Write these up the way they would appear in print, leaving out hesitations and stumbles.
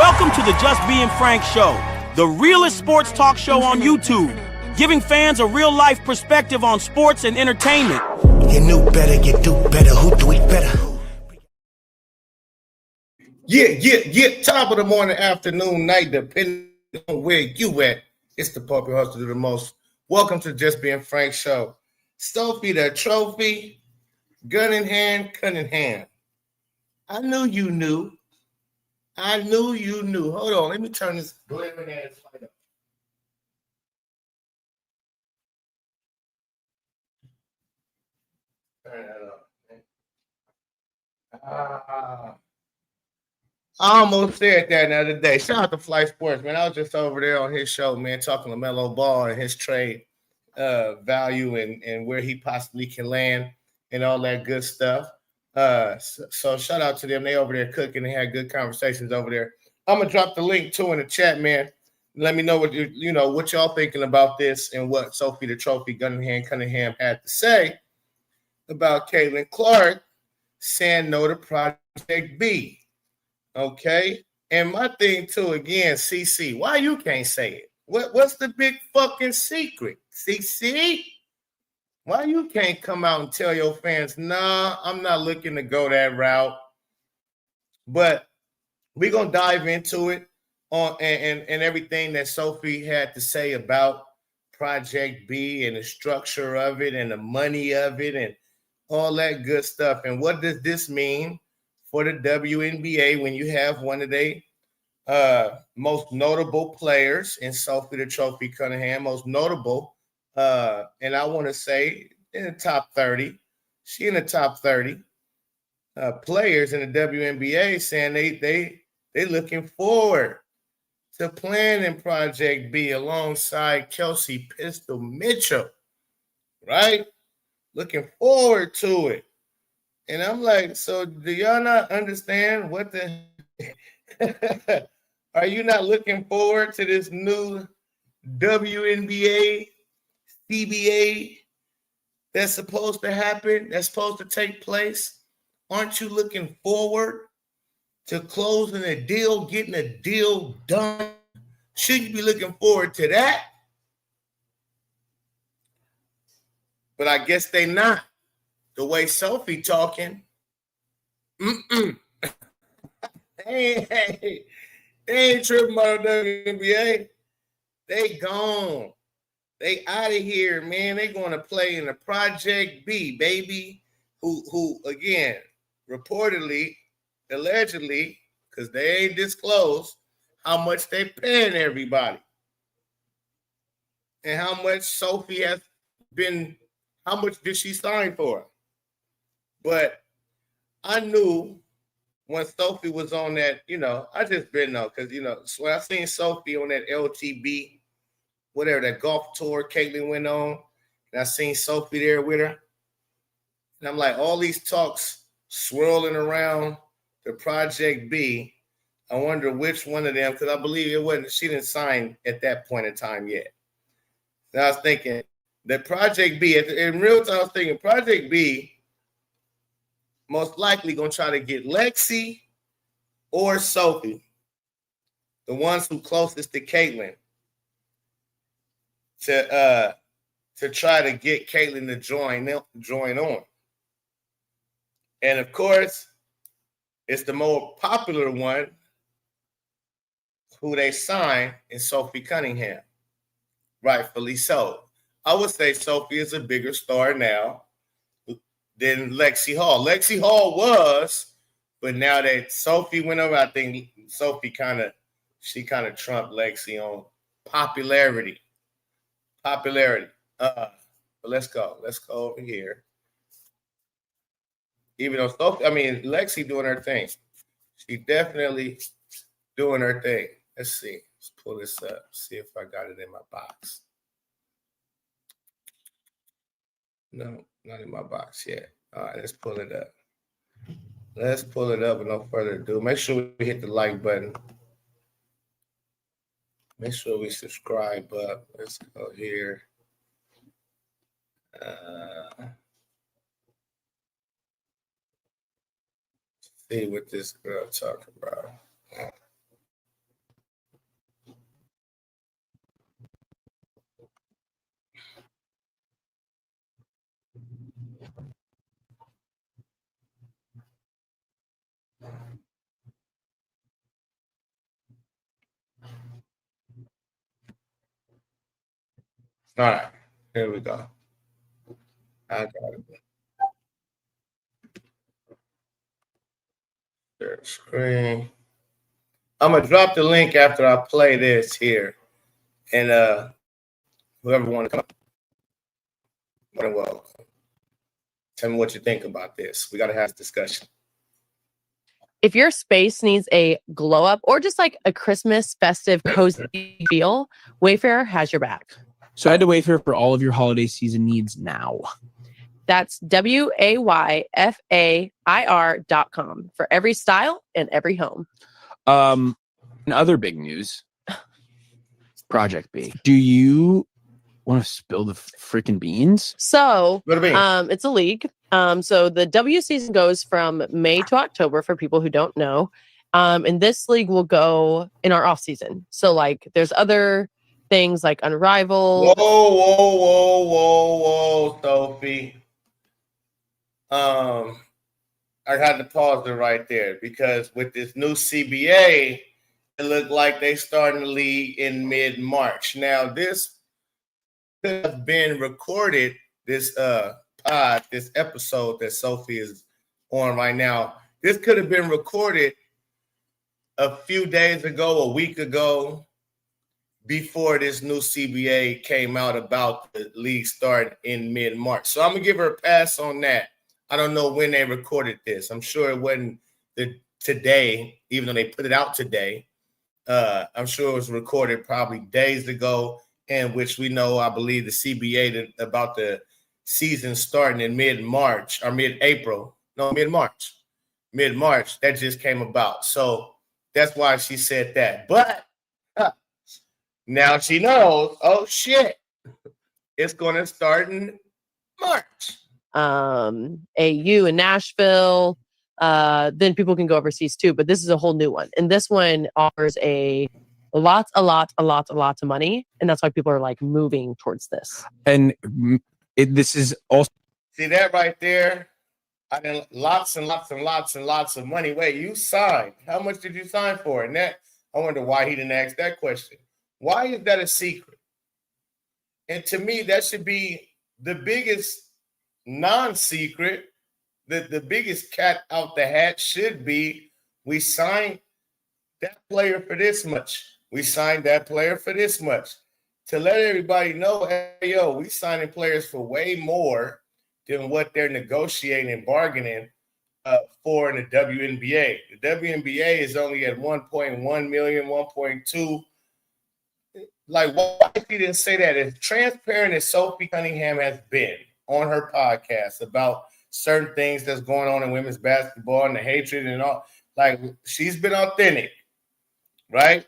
Welcome to the Just Being Frank Show, the realest sports talk show on YouTube, giving fans a real-life perspective on sports and entertainment. You knew better, you do better, who do it better? Yeah. Top of the morning, afternoon, night, depending on where you at. It's the puppy hustle do the most. Welcome to Just Being Frank Show. Sophie the trophy, Cunningham. I knew you knew. Hold on, let me turn this glaring ass light up. Turn that up. I almost said that the other day. Shout out to Flight Sports, man. I was just over there on his show, man, talking to LaMelo Ball and his trade value and where he possibly can land and all that good stuff. So shout out to them. They over there cooking. They had good conversations over there. I'm gonna drop the link too in the chat, man. Let me know what what y'all thinking about this and what Sophie the trophy Cunningham had to say about Caitlin Clark saying no to Project B. Okay, and my thing too again, CC. Why you can't say it? What's the big fucking secret, CC? Why you can't come out and tell your fans, nah, I'm not looking to go that route? But we're gonna dive into it on and everything that Sophie had to say about Project B and the structure of it and the money of it and all that good stuff. And what does this mean for the WNBA when you have one of the most notable players in Sophie the Trophy Cunningham, most notable, and I want to say in the top 30, she in the top 30 players in the WNBA saying they looking forward to playing in Project B alongside Kelsey Pistol Mitchell, right? Looking forward to it. And I'm like, so do y'all not understand what the are you not looking forward to this new WNBA, CBA that's supposed to happen, that's supposed to take place? Aren't you looking forward to closing a deal, getting a deal done? Shouldn't you be looking forward to that? But I guess they not. The way Sophie talking, They ain't tripping about the WNBA. They gone. They out of here, man. They going to play in the Project B, baby. Who again, reportedly, allegedly, because they ain't disclosed how much they paying everybody. And how much Sophie has been, how much did she sign for? But I knew when Sophie was on that, I just been know because so when I seen Sophie on that LTB, whatever that golf tour Caitlin went on, and I seen Sophie there with her, and I'm like, all these talks swirling around the Project B. I wonder which one of them, because I believe she didn't sign at that point in time yet. And I was thinking that Project B, in real time, I was thinking Project B most likely gonna try to get Lexi or Sophie, the ones who closest to Caitlin, to try to get Caitlin to join on. And of course, it's the more popular one who they signed in Sophie Cunningham. Rightfully so. I would say Sophie is a bigger star now than Lexi Hall. Lexi Hall was, but now that Sophie went over, I think Sophie kind of trumped Lexi on popularity. But let's go over here. Even though Lexi doing her thing. She definitely doing her thing. Let's see. Let's pull this up. See if I got it in my box. No, not in my box yet. All right, let's pull it up. Let's pull it up with no further ado. Make sure we hit the like button. Make sure we subscribe up. Let's go here. See what this girl talking about. All right, here we go. I got it. Share the screen. I'm gonna drop the link after I play this here, and whoever want to come, more than welcome. Tell me what you think about this. We got to have this discussion. If your space needs a glow up or just like a Christmas festive cozy feel, Wayfair has your back. So head to Wayfair for all of your holiday season needs now. That's WAYFAIR.com for every style and every home. In other big news, Project B. Do you want to spill the freaking beans? So What do you mean? it's a league. So the W season goes from May to October for people who don't know. And this league will go in our off season. So like there's other things like Unrivaled. Whoa, Sophie. I had to pause it right there because with this new CBA, it looked like they starting the league in mid-March. Now, this could have been recorded, this this episode that Sophie is on right now. This could have been recorded a few days ago, a week ago, before this new CBA came out about the league starting in mid-March. So I'm going to give her a pass on that. I don't know when they recorded this. I'm sure it wasn't today, even though they put it out today. I'm sure it was recorded probably days ago, in which we know, I believe, the CBA about the season starting in mid-March or mid-April. No, mid-March. Mid-March, that just came about. So that's why she said that. But now she knows, oh, shit, it's going to start in March. AU in Nashville. Then people can go overseas too, but this is a whole new one. And this one offers a lot of money. And that's why people are like moving towards this. And this is also. See that right there? I mean, lots and lots of money. Wait, you signed. How much did you sign for? And that, I wonder why he didn't ask that question. Why is that a secret? And to me, that should be the biggest non-secret. The biggest cat out the hat should be we signed that player for this much. We signed that player for this much. To let everybody know, hey, yo, we signing players for way more than what they're negotiating and bargaining for in the WNBA. The WNBA is only at 1.1 million, 1.2. Like, why she didn't say that? As transparent as Sophie Cunningham has been on her podcast about certain things that's going on in women's basketball and the hatred and all, like, she's been authentic, right?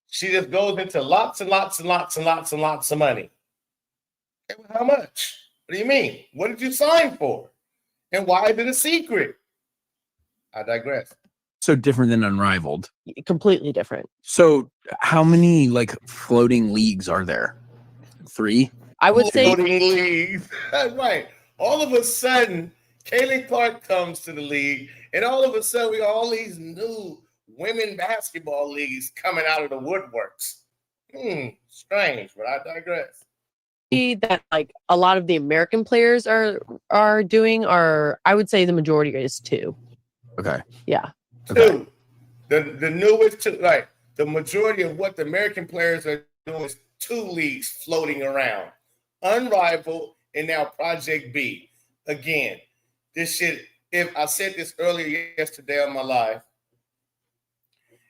She just goes into lots and lots of money. Okay, well, how much? What do you mean? What did you sign for? And why is it a secret? I digress. So different than Unrivaled. Completely different. So how many like floating leagues are there? 3? I would say floating leagues. That's right. All of a sudden, Kaylin Clark comes to the league, and all of a sudden we got all these new women basketball leagues coming out of the woodworks. Strange, but I digress. that like a lot of the American players are doing, or I would say the majority is 2. Okay. Yeah. Okay. 2. The newest 2, like the majority of what the American players are doing is 2 leagues floating around. Unrivaled and now Project B. Again, this shit, if I said this earlier yesterday on my live,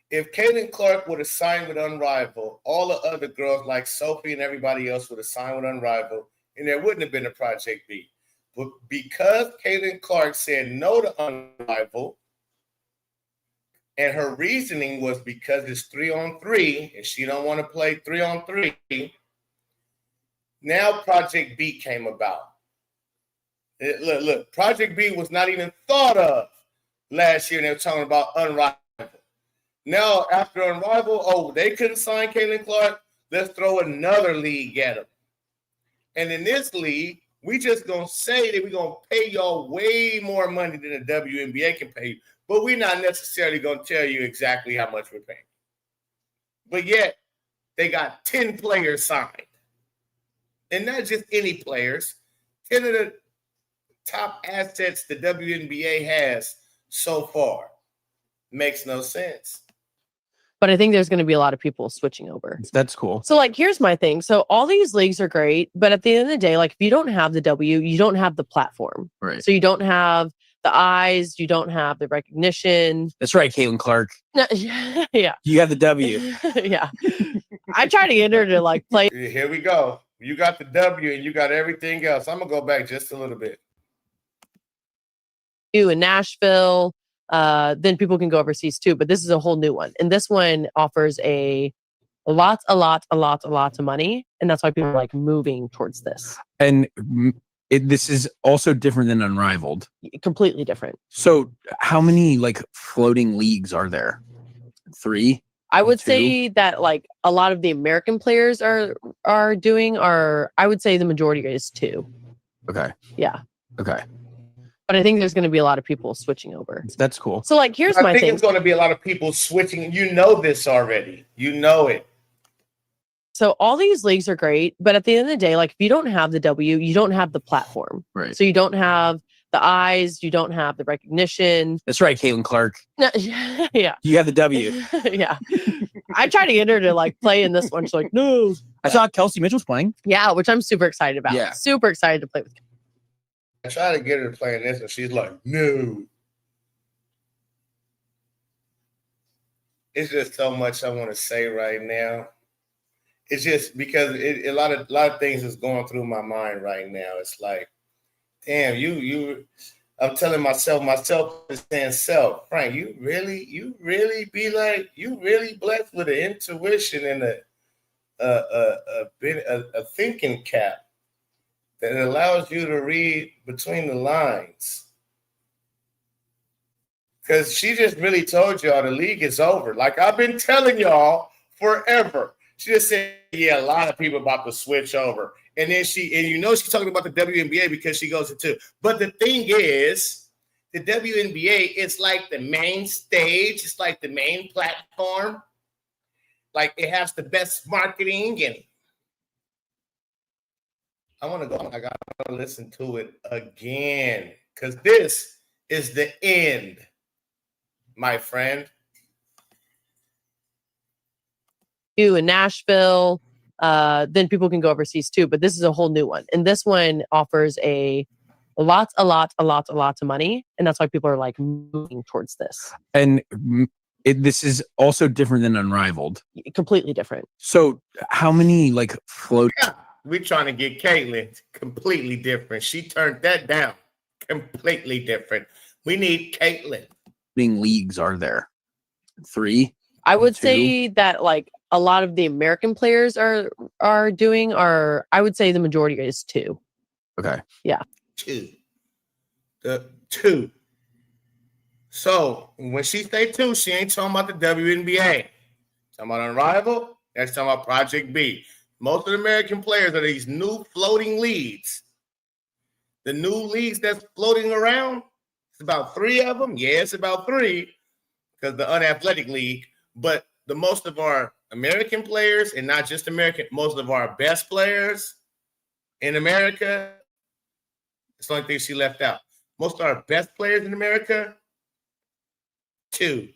if Kaylin Clark would have signed with Unrivaled, all the other girls like Sophie and everybody else would have signed with Unrivaled, and there wouldn't have been a Project B. But because Kaylin Clark said no to Unrivaled, and her reasoning was because it's 3-on-3, and she don't want to play 3-on-3, now Project B came about. Look, Project B was not even thought of last year, and they were talking about Unrivaled. Now, after Unrivaled, they couldn't sign Kaylin Clark. Let's throw another league at them. And in this league, we just going to say that we're going to pay y'all way more money than the WNBA can pay you. But we're not necessarily going to tell you exactly how much we're paying. But yet, they got 10 players signed. And not just any players, 10 of the top assets the WNBA has so far. Makes no sense. But I think there's going to be a lot of people switching over. That's cool. So, like, here's my thing. So, all these leagues are great, but at the end of the day, like, if you don't have the W, you don't have the platform. Right. So, you don't have the eyes, you don't have the recognition. That's right, Caitlin Clark. No, yeah. You have the W. Yeah. I try to get her to like play. Here we go. You got the W and you got everything else. I'm going to go back just a little bit. In Nashville. Then people can go overseas too, but this is a whole new one. And this one offers a lot of money. And that's why people are like moving towards this. And this is also different than Unrivaled. Completely different. So how many like floating leagues are there? 3? I would 2? say that like a lot of the American players are doing, or I would say the majority is 2. Okay. Yeah. Okay. But I think there's going to be a lot of people switching over. That's cool. So like, here's I my think thing. it's going to be a lot of people switching. You know this already. You know it. So all these leagues are great, but at the end of the day, like if you don't have the W, you don't have the platform. Right. So you don't have the eyes, you don't have the recognition. That's right, Caitlin Clark. No, yeah. You have the W. Yeah. I try to get her to like play in this one. She's like, no. I saw Kelsey Mitchell's playing. Yeah, which I'm super excited about. Yeah. Super excited to play with. I try to get her to play in this, and she's like, no. It's just so much I want to say right now. It's just because a lot of things is going through my mind right now. It's like, damn, I'm telling myself is saying self, Frank, you really be like, you really blessed with an intuition and a thinking cap that allows you to read between the lines. Because she just really told y'all the league is over. Like I've been telling y'all forever. She just said, yeah, a lot of people about to switch over. And then she's talking about the WNBA because she goes into. But the thing is, the WNBA is like the main stage. It's like the main platform. Like it has the best marketing. And I want to go. I got to listen to it again because this is the end, my friend. In Nashville. Then people can go overseas too, but this is a whole new one. And this one offers a lot of money. And that's why people are like moving towards this. And this is also different than Unrivaled. Completely different. So how many like float? Yeah, we're trying to get Caitlin completely different. She turned that down. Completely different. We need Caitlin. Leagues are there? 3? I would 2? say that like a lot of the American players are doing, or I would say the majority is 2. Okay. Yeah. 2. The 2. So when she say 2, she ain't talking about the WNBA. Talking about Unrivaled. That's talking about Project B. Most of the American players are these new floating leagues. The new leagues that's floating around, it's about 3 of them. Yeah, it's about 3 because the unathletic league. But the most of our American players, and not just American, most of our best players in America, it's the only thing she left out. Most of our best players in America, 2.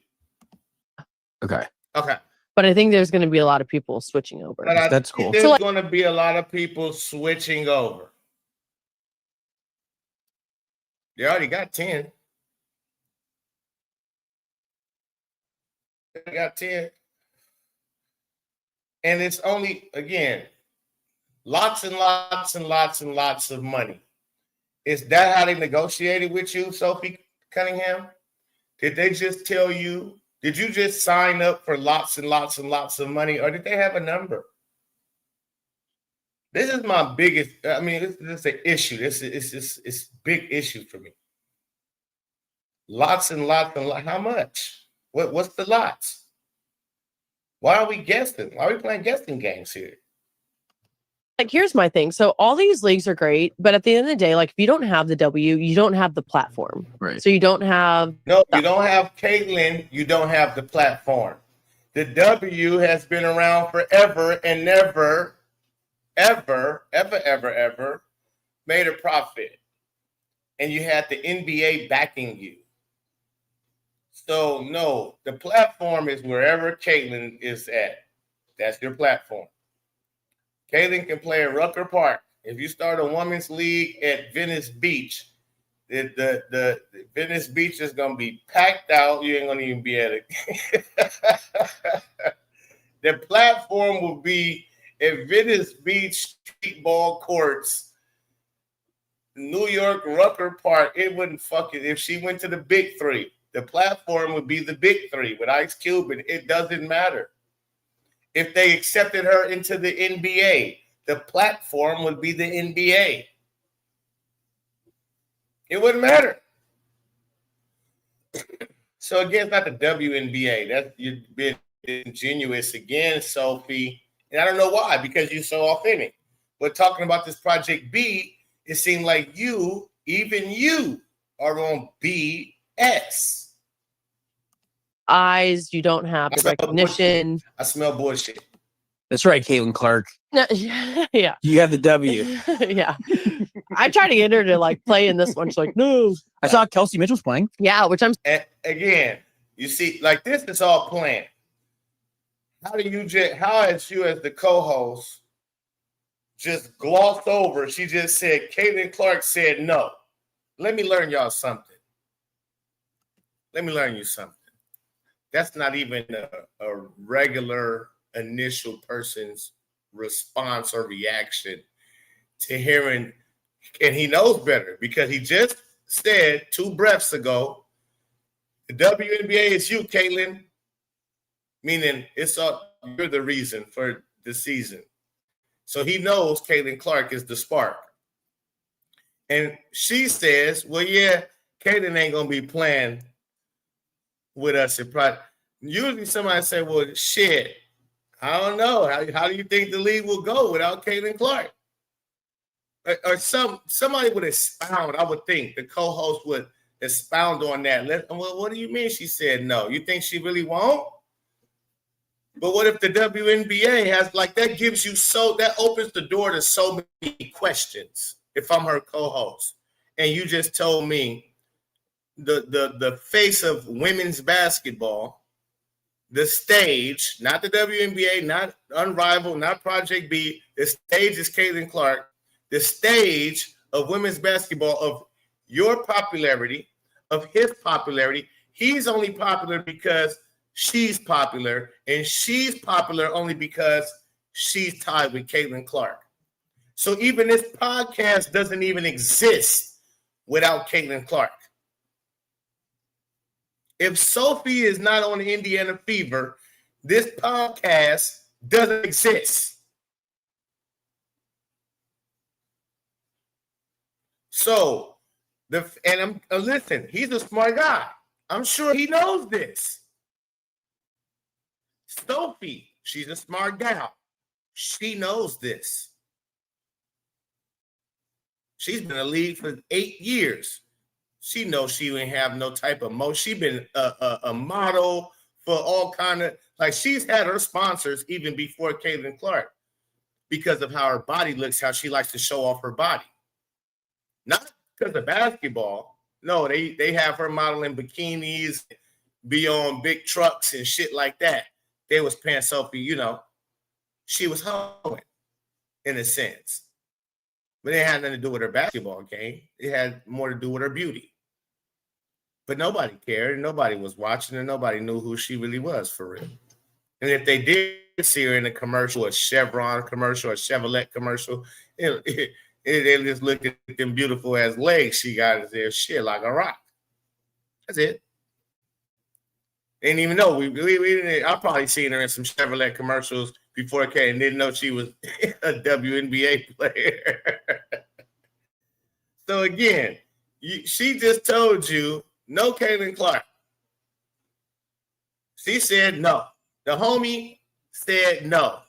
Okay. Okay. But I think there's going to be a lot of people switching over. That's cool. There's going to be a lot of people switching over. They already got 10. They got 10. And it's only, again, lots and lots and lots and lots of money. Is that how they negotiated with you, Sophie Cunningham? Did they just tell you, did you just sign up for lots and lots and lots of money, or did they have a number? This is my biggest, I mean, this is an issue. It's a big issue for me. Lots and lots and lots. How much? What's the lots? Why are we guessing? Why are we playing guessing games here? Like, here's my thing. So all these leagues are great, but at the end of the day, like if you don't have the W, you don't have the platform. Right. So you don't have. No, you don't have Caitlin. You don't have the platform. The W has been around forever and never, ever made a profit. And you had the NBA backing you. So, no, the platform is wherever Caitlin is at. That's your platform. Caitlin can play at Rucker Park. If you start a women's league at Venice Beach, the Venice Beach is going to be packed out. You ain't going to even be at it. The platform will be at Venice Beach streetball courts, New York Rucker Park. It wouldn't fucking, if she went to the big three, the platform would be the big three with Ice Cube, and it doesn't matter. If they accepted her into the NBA, the platform would be the NBA. It wouldn't matter. So again, it's not the WNBA. That's, you've been ingenuous again, Sophie. And I don't know why, because you're so authentic. But talking about this Project B, it seemed like you, even you, are on BS. Eyes, you don't have the recognition. I smell bullshit. That's right, Caitlin Clark. Yeah. You have the W. Yeah. I tried to get her to like play in this one. She's like, no. I saw Kelsey Mitchell's playing. Yeah, which I'm. And again, you see, like this is all planned. How as you as the co-host just glossed over? She just said, Caitlin Clark said no. Let me learn y'all something. Let me learn you something. That's not even a regular initial person's response or reaction to hearing, and he knows better because he just said 2 breaths ago, the WNBA is you, Caitlin, meaning you're the reason for the season. So he knows Caitlin Clark is the spark. And she says, well, yeah, Caitlin ain't going to be playing with us. Usually somebody say, well, shit, I don't know. How do you think the league will go without Caitlin Clark? Or somebody would expound, I would think. The co-host would expound on that. Well, what do you mean she said no? You think she really won't? But what if the WNBA has, like, that gives you that opens the door to so many questions if I'm her co-host. And you just told me the face of women's basketball, the stage, not the WNBA, not Unrivaled, not Project B. The stage is Caitlin Clark. The stage of women's basketball, of your popularity, of his popularity. He's only popular because she's popular, and she's popular only because she's tied with Caitlin Clark. So even this podcast doesn't even exist without Caitlin Clark. If Sophie is not on the Indiana Fever, this podcast doesn't exist. So, listen, he's a smart guy. I'm sure he knows this. Sophie, she's a smart gal. She knows this. She's been in the league for 8 years. She knows she ain't have no type of motion. She's been a model for all kind of, like, she's had her sponsors even before Caitlin Clark because of how her body looks, how she likes to show off her body. Not because of basketball. No, they have her modeling bikinis, be on big trucks and shit like that. They was paying Sophie, she was hoeing in a sense. But it had nothing to do with her basketball game. It had more to do with her beauty. But nobody cared. Nobody was watching her. Nobody knew who she really was for real. And if they did see her in a commercial, a Chevron commercial, a Chevrolet commercial, they just looked at them beautiful ass legs she got as their shit like a rock. That's it. They didn't even know. We didn't. I probably seen her in some Chevrolet commercials before it came and didn't know she was a WNBA player. So again, she just told you no Caitlin Clark. She said no. The homie said no.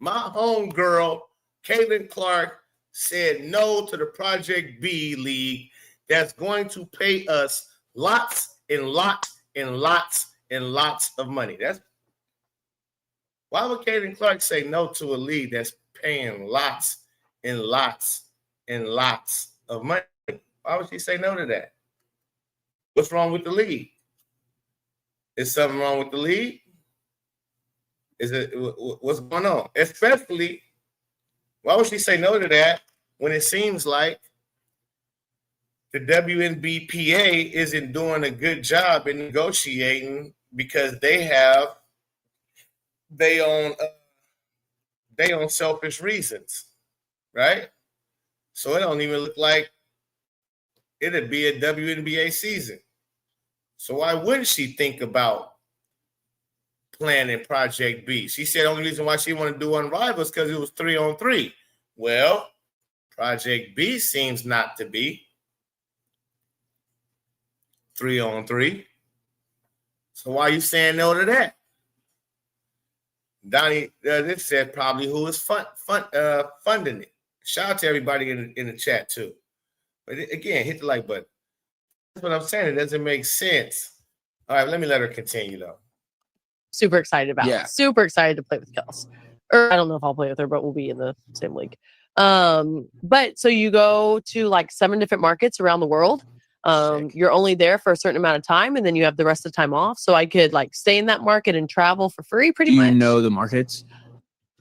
My homegirl, Caitlin Clark, said no to the Project B League that's going to pay us lots and lots and lots and lots of money. Why would Caitlin Clark say no to a league that's paying lots and lots and lots of money? Why would she say no to that? What's wrong with the league? Is something wrong with the league? Is it what's going on? Especially, why would she say no to that when it seems like the WNBPA isn't doing a good job in negotiating because they own selfish reasons, right? So it don't even look like it'd be a WNBA season. So why wouldn't she think about planning Project B? She said the only reason why she wanted to do Unrivals because it was 3-on-3. Well, Project B seems not to be 3-on-3. So why are you saying no to that? Donnie, this said probably who is funding it. Shout out to everybody in the chat too. But again, hit the like button. That's what I'm saying. It doesn't make sense. All right, let me let her continue though. Super excited about. Yeah. Super excited to play with Kels. Or I don't know if I'll play with her, but we'll be in the same league. But so you go to like 7 different markets around the world. You're only there for a certain amount of time, and then you have the rest of the time off. So I could like stay in that market and travel for free pretty Do much. you know the markets?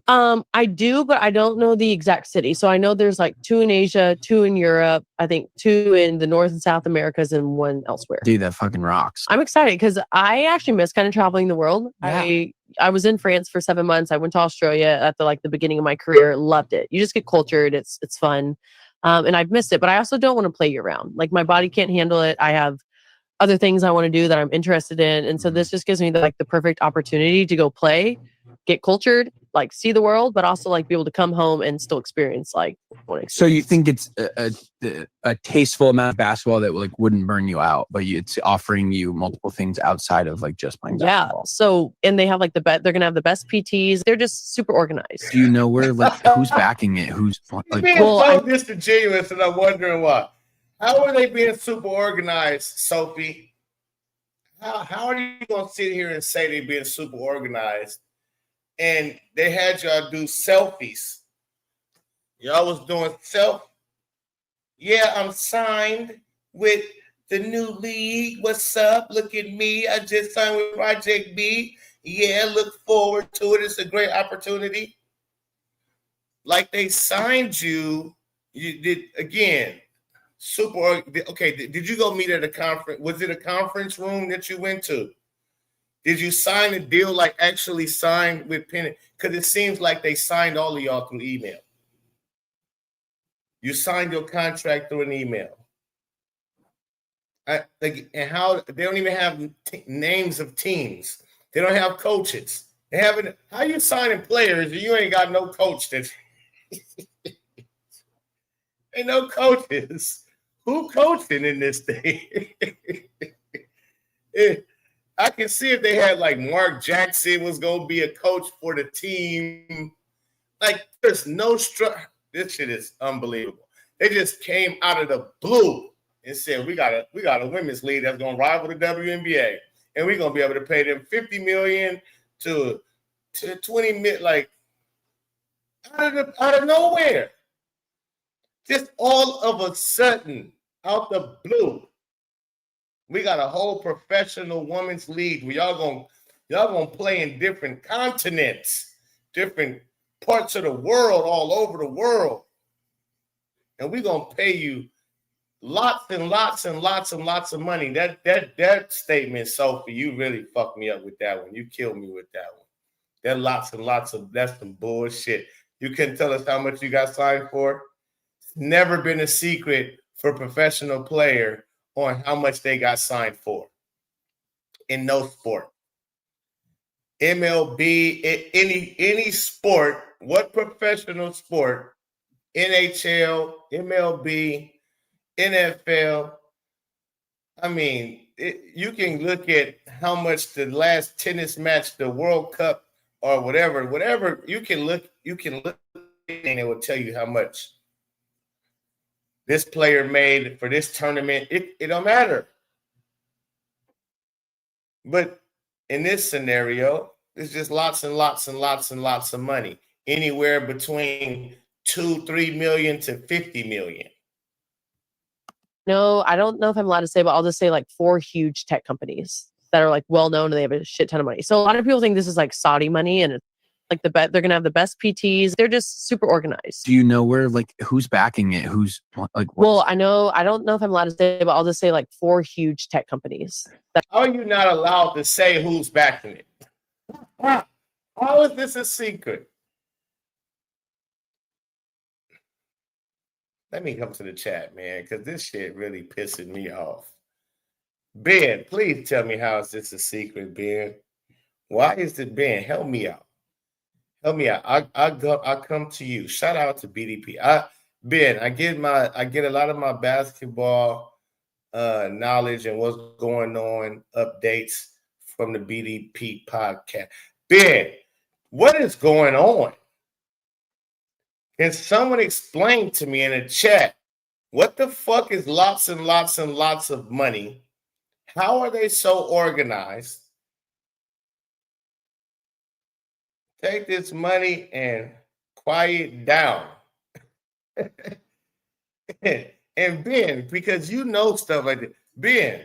I do, but I don't know the exact city. So I know there's like 2 in Asia, 2 in Europe, I think 2 in the North and South Americas, and 1 elsewhere. Dude, that fucking rocks. I'm excited because I actually miss kind of traveling the world. Yeah. I was in France for 7 months. I went to Australia at the beginning of my career. Loved it. You just get cultured. It's fun. And I've missed it, but I also don't want to play year round. Like my body can't handle it. I have other things I want to do that I'm interested in. And so this just gives me the perfect opportunity to go play, get cultured, like see the world, but also like be able to come home and still experience like one experience. So you think it's a tasteful amount of basketball that like wouldn't burn you out, but it's offering you multiple things outside of like just playing basketball. Yeah. So, and they have like they're going to have the best PTs. They're just super organized. Do you know where like who's backing it? Who's like being so disingenuous, and I'm wondering why. How are they being super organized, Sophie? How are you gonna sit here and say they're being super organized? And they had y'all do selfies. Y'all was doing Yeah, I'm signed with the new league. What's up? Look at me. I just signed with Project B. Yeah, look forward to it. It's a great opportunity. Like they signed you. You did again. Super. Okay, did you go meet at a conference? Was it a conference room that you went to? Did you sign a deal, like actually signed with Penn? Because it seems like they signed all of y'all through email. You signed your contract through an email. And how they don't even have names of teams. They don't have coaches. They haven't. How you signing players and you ain't got no coach? That ain't no coaches. Who coaching in this thing? I can see if they had like Mark Jackson was going to be a coach for the team. Like there's no structure. This shit is unbelievable. They just came out of the blue and said, we got a women's league that's going to rival the WNBA. And we're going to be able to pay them $50 million to $20 million, like out of nowhere. Just all of a sudden, out the blue. We got a whole professional women's league where y'all gonna play in different continents, different parts of the world, all over the world. And we're gonna pay you lots and lots and lots and lots of money. That statement, Sophie, you really fucked me up with that one. You killed me with that one. That lots and lots of that's some bullshit. You couldn't tell us how much you got signed for. It's never been a secret for a professional player on how much they got signed for in no sport. MLB, any sport, what professional sport, NHL, MLB, NFL, I mean, you can look at how much the last tennis match, the World Cup or whatever, you can look and it will tell you how much this player made for this tournament. It don't matter. But in this scenario, It's just lots and lots and lots and lots of money. Anywhere between 2-3 million to 50 million. No, I don't know if I'm allowed to say, but I'll just say like 4 huge tech companies that are like well known and they have a shit ton of money. So a lot of people think this is like Saudi money and it's like they're gonna have the best PTs. They're just super organized. Do you know where, like, who's backing it? Who's like? Well, I don't know if I'm allowed to say, but I'll just say like 4 huge tech companies. How are you not allowed to say who's backing it? How is this a secret? Let me come to the chat, man, because this shit really pissing me off. Ben, please tell me how is this a secret, Ben? Why is it Ben? Help me out. Help me out. I come to you. Shout out to BDP. Ben, I get a lot of my basketball knowledge and what's going on updates from the BDP podcast. Ben, what is going on? Can someone explain to me in the chat what the fuck is lots and lots and lots of money? How are they so organized? Take this money and quiet down. And Ben, because you know stuff like that, Ben,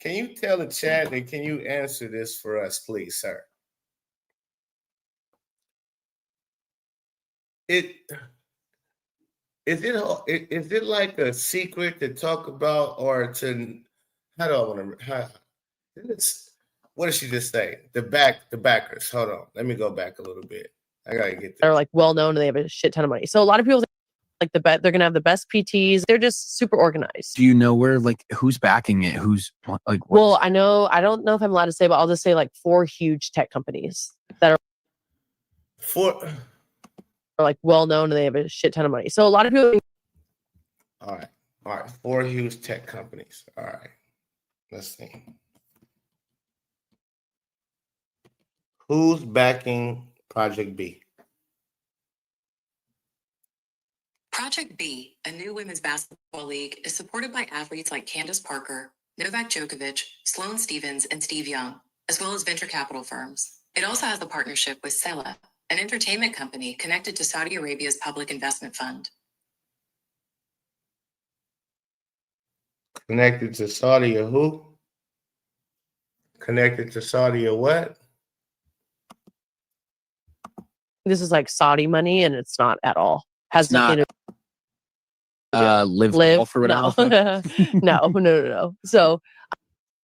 can you tell the chat and can you answer this for us, please, sir? Is it like a secret to talk about or to how do I want to what did she just say? The backers. Hold on. Let me go back a little bit. I gotta get this. They're like well known and they have a shit ton of money. So a lot of people think like they're gonna have the best PTs. They're just super organized. Do you know where, like, who's backing it? Who's like? Well, I don't know if I'm allowed to say, but I'll just say like 4 huge tech companies that are like well known and they have a shit ton of money. So a lot of people think all right. 4 huge tech companies. All right. Let's see. Who's backing Project B? Project B, a new women's basketball league, is supported by athletes like Candace Parker, Novak Djokovic, Sloane Stephens, and Steve Young, as well as venture capital firms. It also has a partnership with Sela, an entertainment company connected to Saudi Arabia's public investment fund. Connected to Saudi or who? Connected to Saudi or what? this is like Saudi money and it's not at all. Has It's not nothing to live golf or no. whatever. no. So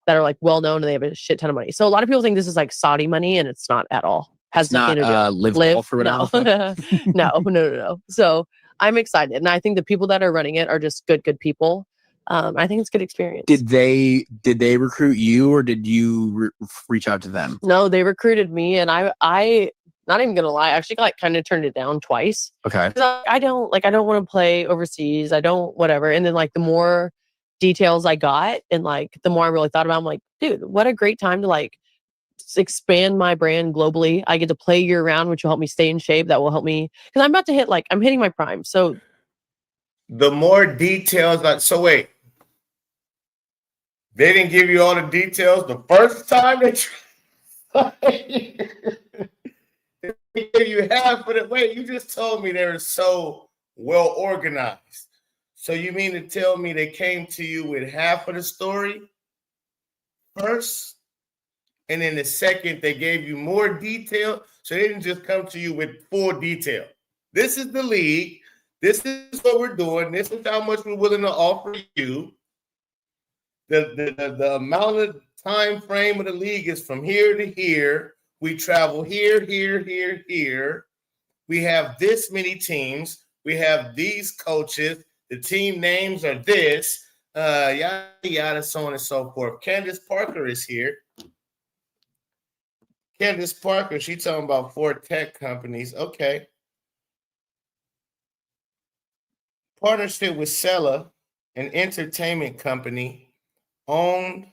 that are like well known and they have a shit ton of money. So a lot of people think this is like Saudi money and it's not at all. Has It's not nothing to do. live golf or whatever. No. So I'm excited, and I think the people that are running it are just good people. I think it's good experience. Did they recruit you, or did you reach out to them? No, they recruited me, and I not even gonna lie, I actually like kind of turned it down twice. Okay. I don't want to play overseas. I don't whatever. And then like the more details I got, and like the more I really thought about it, I'm like, dude, what a great time to like expand my brand globally. I get to play year round, which will help me stay in shape. That will help me because I'm about to hit I'm hitting my prime. So the more details, so wait, they didn't give you all the details the first time they gave you half of it. Wait, you just told me they were so well organized. So you mean to tell me they came to you with half of the story first? And then the second, they gave you more detail. So they didn't just come to you with full detail. This is the league. This is what we're doing. This is how much we're willing to offer you. The amount of time frame of the league is from here to here. We travel here. We have this many teams. We have these coaches. The team names are this. Yada, yada, so on and so forth. Candace Parker is here. Candace Parker, she's talking about 4 tech companies. Okay. Partnership with Sela, an entertainment company owned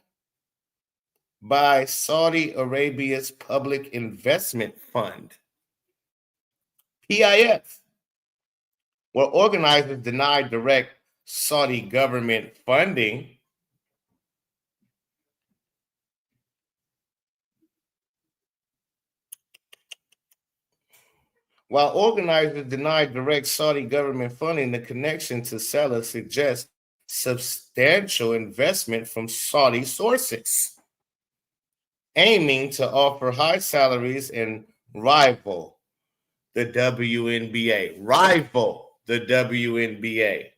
by Saudi Arabia's Public Investment Fund, PIF, where organizers denied direct Saudi government funding. While organizers denied direct Saudi government funding, the connection to Sela suggests substantial investment from Saudi sources, aiming to offer high salaries and rival the WNBA. Rival the WNBA.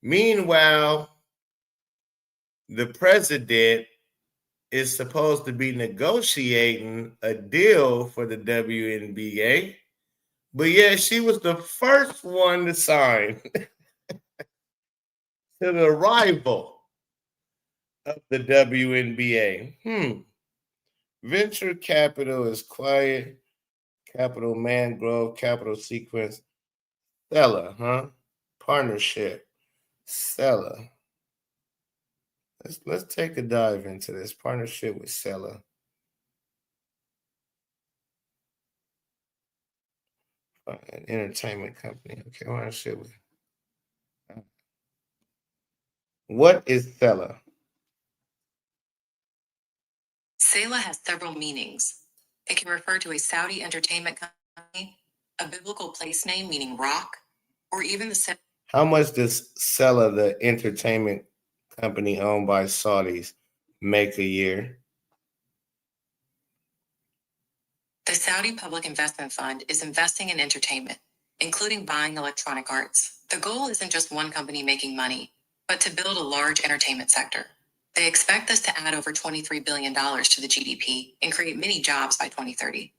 Meanwhile, the president is supposed to be negotiating a deal for the WNBA, but yeah, she was the first one to sign to the rival of the WNBA. Venture capital is quiet. Capital mangrove, capital sequence. Stella, huh? Partnership. Stella. Let's take a dive into this partnership with Stella. An entertainment company. Okay, partnership with. What is Stella? Selah has several meanings. It can refer to a Saudi entertainment company, a biblical place name meaning rock, or even the How much does Stella, the entertainment company owned by Saudis, make a year? The Saudi Public Investment Fund is investing in entertainment, including buying electronic arts. The goal isn't just one company making money, but to build a large entertainment sector. They expect this to add over $23 billion to the GDP and create many jobs by 2030.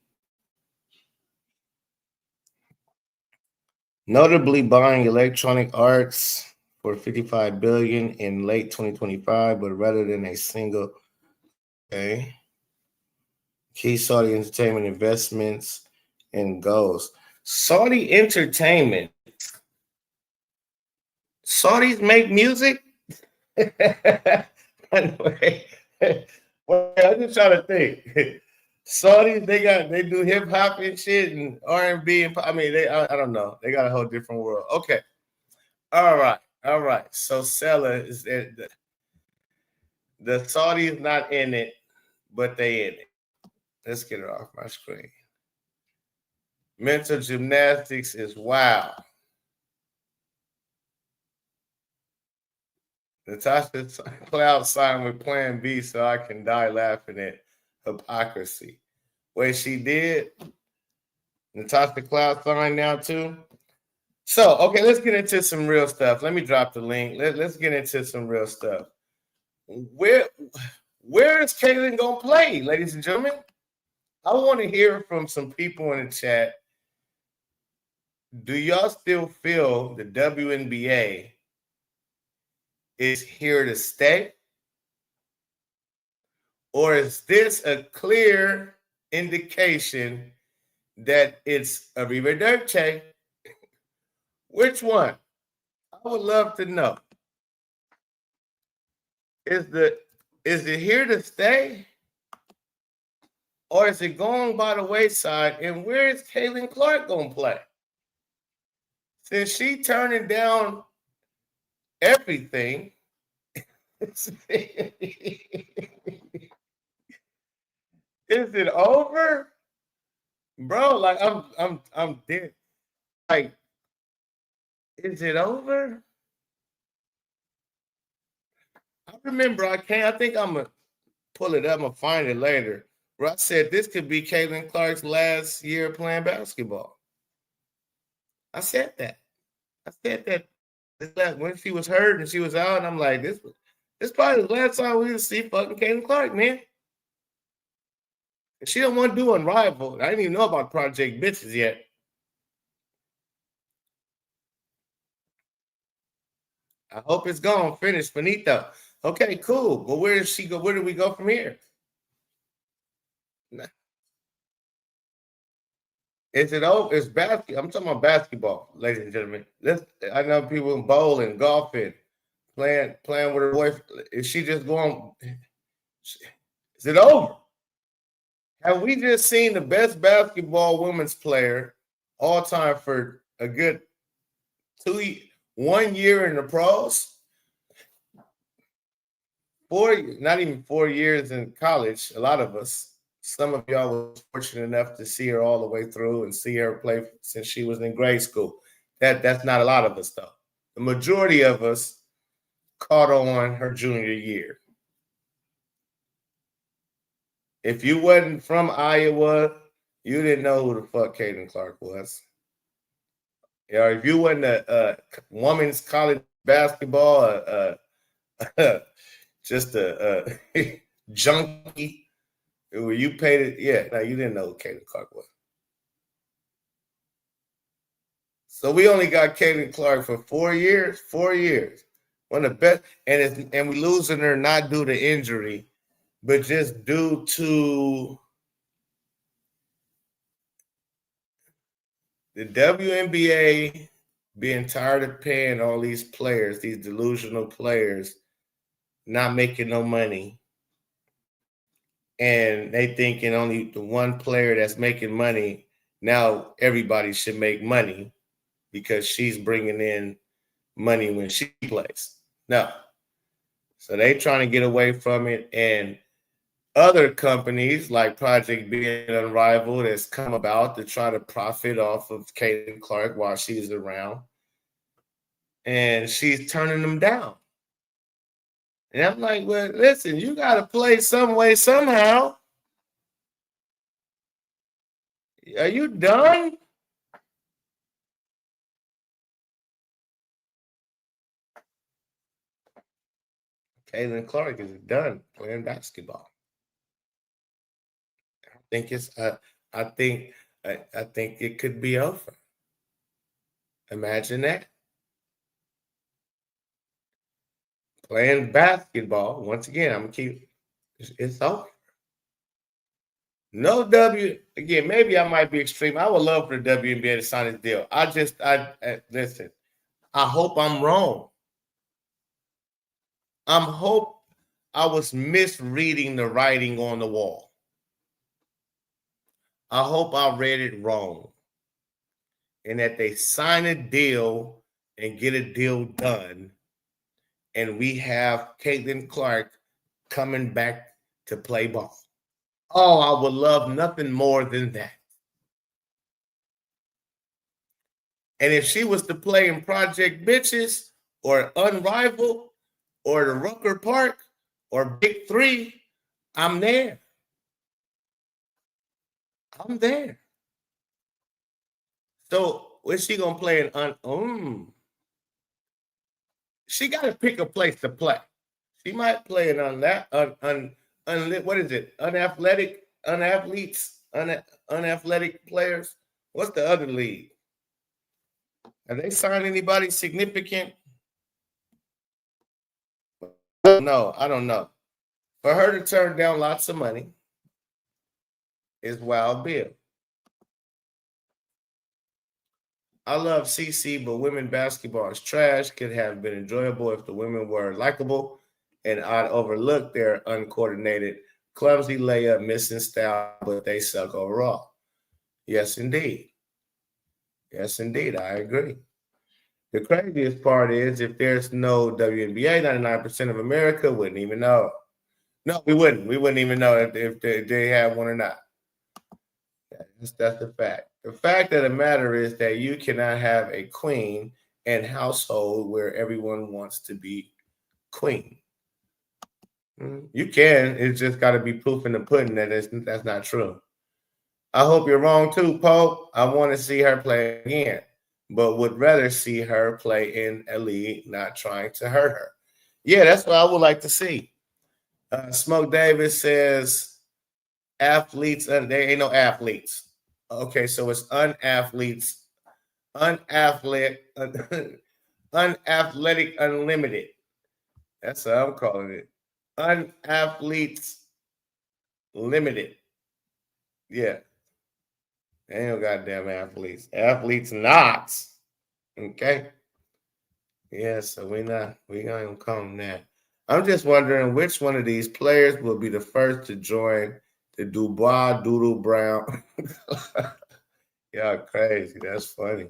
Notably buying electronic arts for $55 billion in late 2025, but rather than a single key Saudi entertainment investments and goals. Saudi entertainment. Saudis make music? Anyway, well, I'm just trying to think. Saudis, they do hip hop and shit and R&B and I mean I don't know. They got a whole different world. Okay. All right. So Sela is the Saudis not in it, but they in it. Let's get it off my screen. Mental gymnastics is wow. Natasha Cloud signed with Plan B so I can die laughing at hypocrisy. Wait, she did? Natasha Cloud signed now too? So, okay, let's get into some real stuff. Let me drop the link. Let's get into some real stuff. Where is Caitlin going to play, ladies and gentlemen? I want to hear from some people in the chat. Do y'all still feel the WNBA is here to stay? Or is this a clear indication that it's arrivederci? Which one? I would love to know. Is it here to stay? Or is it going by the wayside? And where is Caitlin Clark going to play? Since she turning down everything, is it over? Bro, like I'm dead. Like, is it over? I remember I think I'm gonna pull it up, I'm gonna find it later. Where I said this could be Caitlin Clark's last year playing basketball. I said that. When she was hurt and she was out, and I'm like, this probably the last time we will see fucking Caitlin Clark, man. She don't want to do Unrivaled. I didn't even know about Project Bitches yet. I hope it's gone. Finished. Finito. Okay, cool. But where does she go? Where do we go from here? Is it over? It's basketball. I'm talking about basketball, ladies and gentlemen. I know people in bowling, golfing, playing with her boyfriend. Is she just going? Is it over? Have we just seen the best basketball women's player all time for a good 1 year in the pros? Not even 4 years in college, a lot of us. some of y'all was fortunate enough to see her all the way through and see her play since she was in grade school. That's not a lot of us though. The majority of us caught on her junior year. If you wasn't from Iowa, you didn't know who the fuck Caitlin Clark was. Or if you wasn't a women's college basketball, just a junkie, where you paid it, yeah, no, you didn't know who Caitlin Clark was. So we only got Caitlin Clark for 4 years. 4 years. One of the best, and we losing her not due to injury, but just due to the WNBA being tired of paying all these players, these delusional players, not making no money. And they thinking only the one player that's making money, now everybody should make money because she's bringing in money when she plays. No. So they trying to get away from it. And other companies like Project B and Unrivaled has come about to try to profit off of Caitlin Clark while she's around. And she's turning them down. And I'm like, well, listen, you got to play some way, somehow. Are you done? Caitlin Clark is done playing basketball. I think I think it could be over. Imagine that. Playing basketball, once again, I'm gonna keep it's over. No again, maybe I might be extreme. I would love for the WNBA to sign this deal. I listen, I hope I'm wrong. Hope I was misreading the writing on the wall. I hope I read it wrong. And that they sign a deal and get a deal done. And we have Caitlin Clark coming back to play ball. Oh, I would love nothing more than that. And if she was to play in Project Bitches or Unrivaled or the Rucker Park or Big Three, I'm there. I'm there. So where's she gonna play in she got to pick a place to play. She might play it on that what is it? Unathletic players. What's the other league? Have they signed anybody significant? No, I don't know. For her to turn down lots of money is Wild Bill. I love CC, but women basketball is trash. Could have been enjoyable if the women were likable, and I'd overlook their uncoordinated, clumsy layup, missing style, but they suck overall. Yes, indeed. Yes, indeed. I agree. The craziest part is if there's no WNBA, 99% of America wouldn't even know. No, we wouldn't. We wouldn't even know if they have one or not. That's the fact. The fact of the matter is that you cannot have a queen and household where everyone wants to be queen. You can. It's just got to be proof in the pudding that that's not true. I hope you're wrong too, Pope. I want to see her play again, but would rather see her play in a league, not trying to hurt her. Yeah, that's what I would like to see. Smoke Davis says athletes, there ain't no athletes. Okay, so it's unathletes, unathletic unlimited. That's what I'm calling it. Unathletes limited. Yeah. Ain't no goddamn athletes. Athletes not. Okay. Yeah, so we gonna call them that. I'm just wondering which one of these players will be the first to join the Dubois Doodle Brown. Y'all crazy. That's funny.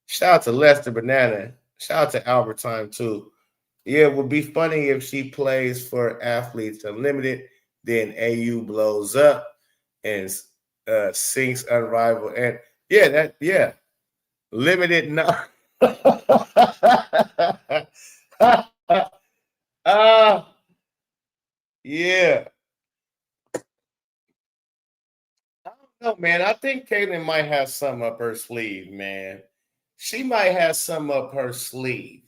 Shout out to Lester Banana. Shout out to Albertine too. Yeah, it would be funny if she plays for Athletes Unlimited Then AU blows up and sinks unrivaled. And yeah, limited no. Yeah. I don't know, man. I think Caitlin might have some up her sleeve, man. She might have some up her sleeve.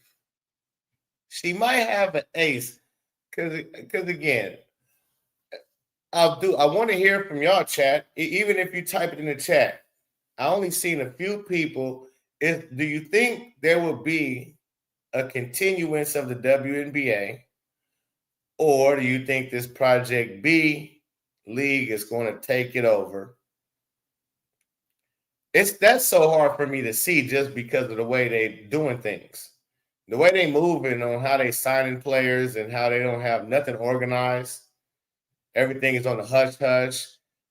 She might have an ace. Because again, I want to hear from y'all, chat. Even if you type it in the chat. I only seen a few people. Do you think there will be a continuance of the WNBA, or do you think this Project B league is going to take it over? That's so hard for me to see just because of the way they doing things, the way they moving on how they signing players and how they don't have nothing organized. Everything is on the hush hush.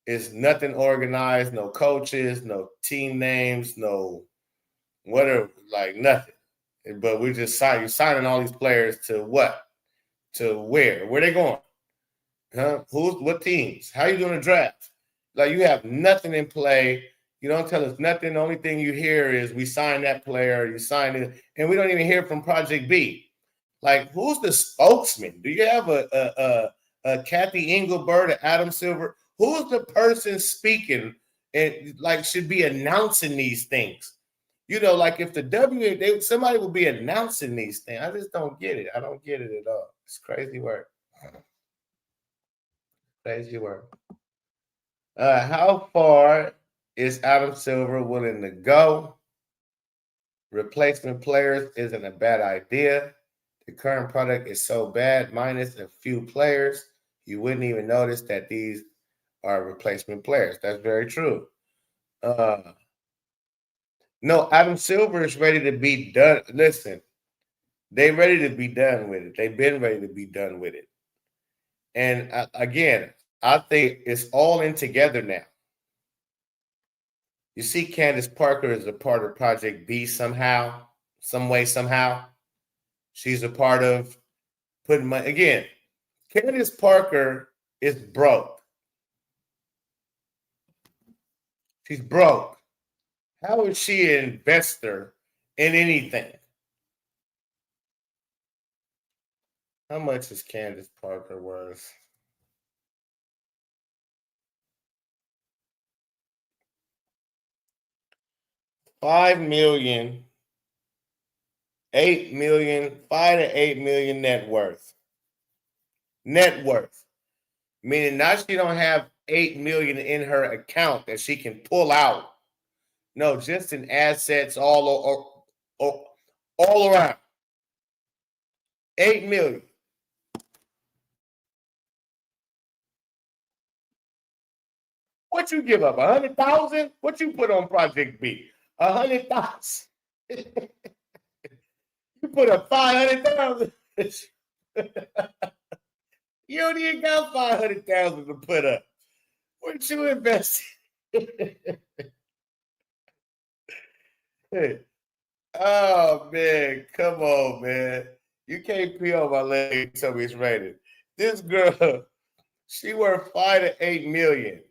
It's nothing organized, no coaches, no team names, no whatever, like nothing. But we just you're signing all these players to what? To where? Where they going? Huh? What teams? How you doing a draft? Like you have nothing in play. You don't tell us nothing. The only thing you hear is we signed that player, you signed it, and we don't even hear from Project B. Like, who's the spokesman? Do you have a Kathy Engelbert, a Adam Silver? Who's the person speaking and like should be announcing these things? You know, like if the somebody would be announcing these things. I just don't get it. I don't get it at all. It's crazy work. Crazy work. How far is Adam Silver willing to go? Replacement players isn't a bad idea. The current product is so bad, minus a few players, you wouldn't even notice that these are replacement players. That's very true. No, Adam Silver is ready to be done. Listen, they're ready to be done with it. They've been ready to be done with it. And again, I think it's all in together now. You see, Candace Parker is a part of Project B somehow, some way, somehow. She's a part of putting money. Again, Candace Parker is broke. She's broke. How is she an investor in anything? How much is Candace Parker worth? $5 million, 8 million, 5 to 8 million net worth. Net worth. Meaning now she don't have 8 million in her account that she can pull out. No, just in assets all around. 8 million. What you give up? 100,000? What you put on Project B? 100,000. You put up 500,000. You don't even got 500,000 to put up. What you invest? Oh man, come on, man. You can't pee on my leg until it's rated. This girl, she worth 5 to 8 million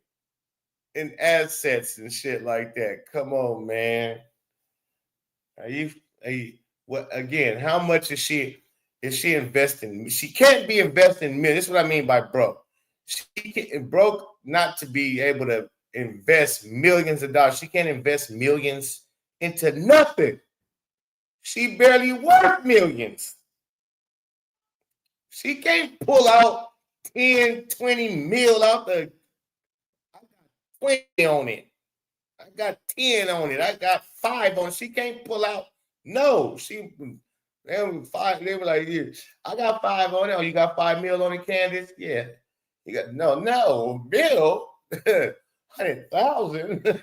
in assets and shit like that. Come on, man. Are you what again? How much is she investing? She can't be investing millions. This is what I mean by broke. She broke not to be able to invest millions of dollars. She can't invest millions into nothing. She barely worth millions. She can't pull out 10, 20 mil out the. I got 20 on it. I got 10 on it. I got 5 on it. She can't pull out. No, they were like, yeah, I got 5 on it. Oh, you got 5 mil on it, Candace? Yeah. You got no, Bill, 100,000.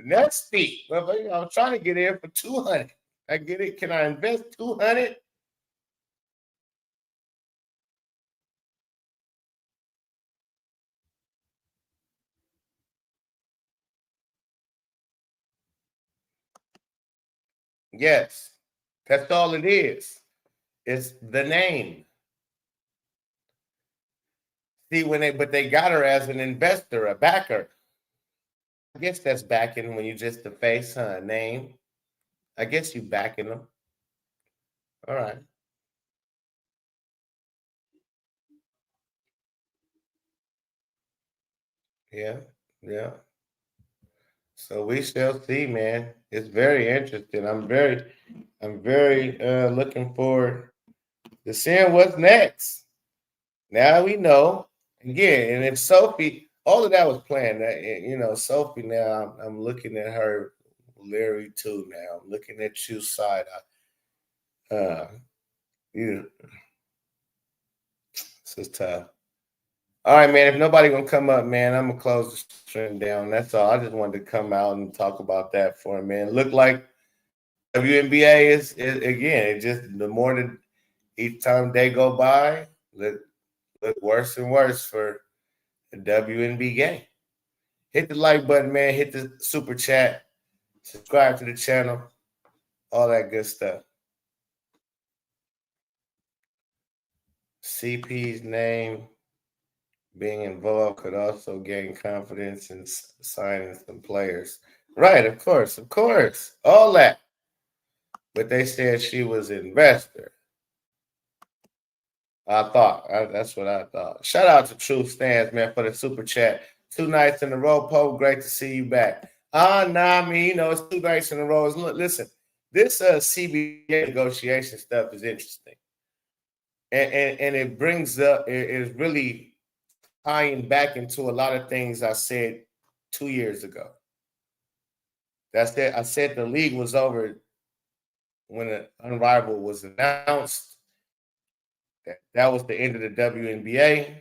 That's steep. I'm trying to get in for 200. I get it. Can I invest 200? Yes. That's all it is. It's the name. See, but they got her as an investor, a backer. I guess that's backing when you just the face, huh? Name. I guess you backing them. All right. Yeah. Yeah. So we shall see, man. It's very interesting. I'm very looking forward to seeing what's next. Now we know again, and if Sophie, all of that was planned. Sophie. Now I'm looking at her, Larry too. Now I'm looking at you side eye. You, this is tough. All right, man. If nobody gonna come up, man, I'm gonna close the stream down. That's all. I just wanted to come out and talk about that for a minute. Look like WNBA is again. It just the more that each time they go by, look worse and worse for the WNBA game. Hit the like button, man. Hit the super chat. Subscribe to the channel. All that good stuff. CP's name being involved could also gain confidence in signing some players. Right, of course. All that. But they said she was an investor. That's what I thought. Shout out to Truth Stands, man, for the super chat. 2 nights in a row, Pope. Great to see you back. It's 2 nights in a row. Listen, this CBA negotiation stuff is interesting. And it brings up, it is really tying back into a lot of things I said 2 years ago. That's it. I said the league was over when the Unrivaled was announced. That was the end of the WNBA.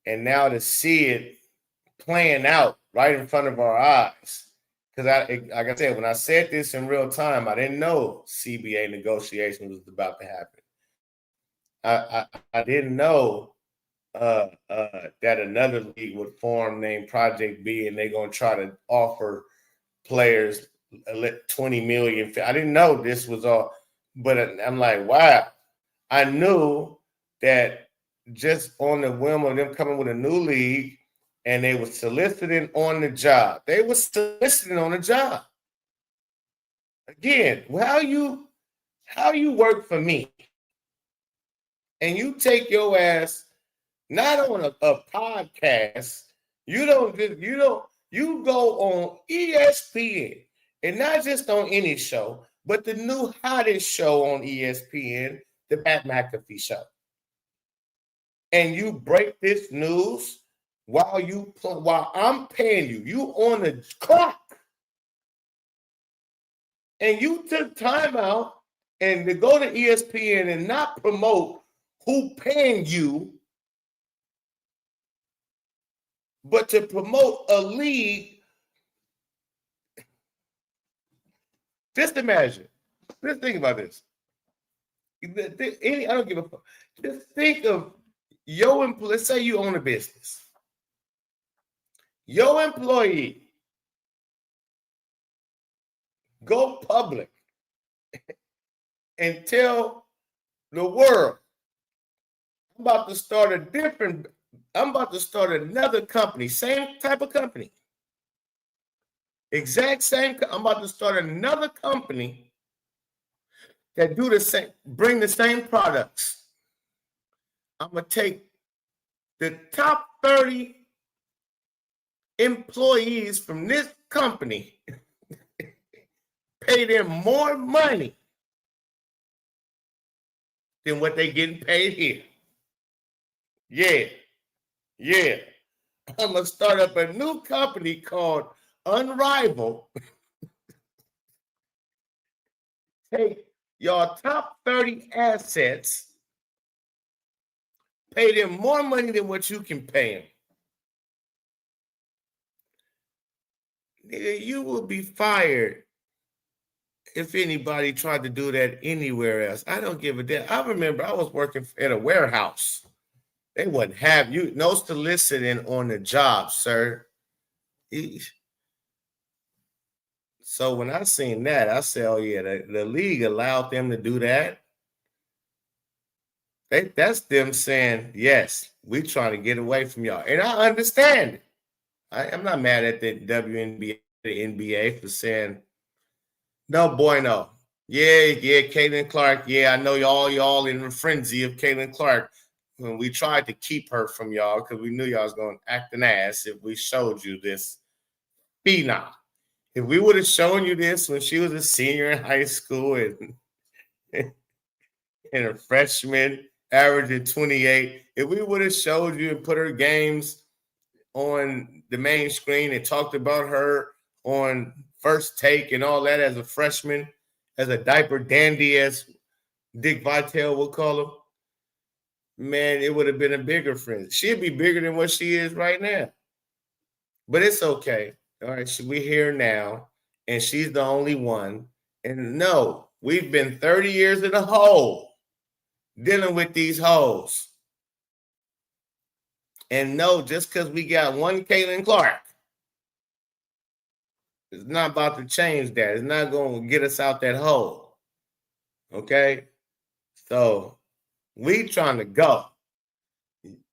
And now to see it playing out right in front of our eyes. Because like I said, when I said this in real time, I didn't know CBA negotiation was about to happen. I didn't know that another league would form named Project B, and they're going to try to offer players $20 million. I didn't know this was all, but I'm like, wow. I knew that just on the whim of them coming with a new league, and they were soliciting on the job. They were soliciting on the job. Again, how you work for me, and you take your ass not on a podcast. You go on ESPN, and not just on any show, but the new hottest show on ESPN, the Pat McAfee Show. And you break this news while I'm paying you. You on the clock. And you took time out and to go to ESPN and not promote who paying you, but to promote a league. Just imagine. Just think about this. I don't give a fuck. Just think of let's say you own a business. Your employee go public and tell the world, I'm about to start another company, same type of company. Exact same. I'm about to start another company that do the same, bring the same products. I'm going to take the top 30 employees from this company, pay them more money than what they getting paid here. Yeah. I'm going to start up a new company called Unrivaled. Take your top 30 assets, pay them more money than what you can pay them. Nigga, you will be fired if anybody tried to do that anywhere else. I don't give a damn. I remember I was working at a warehouse. They wouldn't have you. No soliciting on the job, sir. So when I seen that, I said, oh, yeah, the league allowed them to do that. That's them saying, yes, we trying to get away from y'all. And I understand it. I'm not mad at the WNBA, the NBA for saying, no bueno. Yeah, Caitlin Clark. Yeah, I know y'all in the frenzy of Caitlin Clark. When we tried to keep her from y'all because we knew y'all was going to act an ass if we showed you this phenom. If we would have shown you this when she was a senior in high school and a freshman, averaging 28, if we would have showed you and put her games on the main screen and talked about her on First Take and all that as a freshman, as a diaper dandy, as Dick Vitale will call him, man, it would have been a bigger friend. She'd be bigger than what she is right now. But it's okay. All right, so we're here now, and she's the only one. And no, we've been 30 years in a hole dealing with these hoes. And no, just because we got one Caitlin Clark, it's not about to change that. It's not going to get us out that hole. Okay? So we trying to go.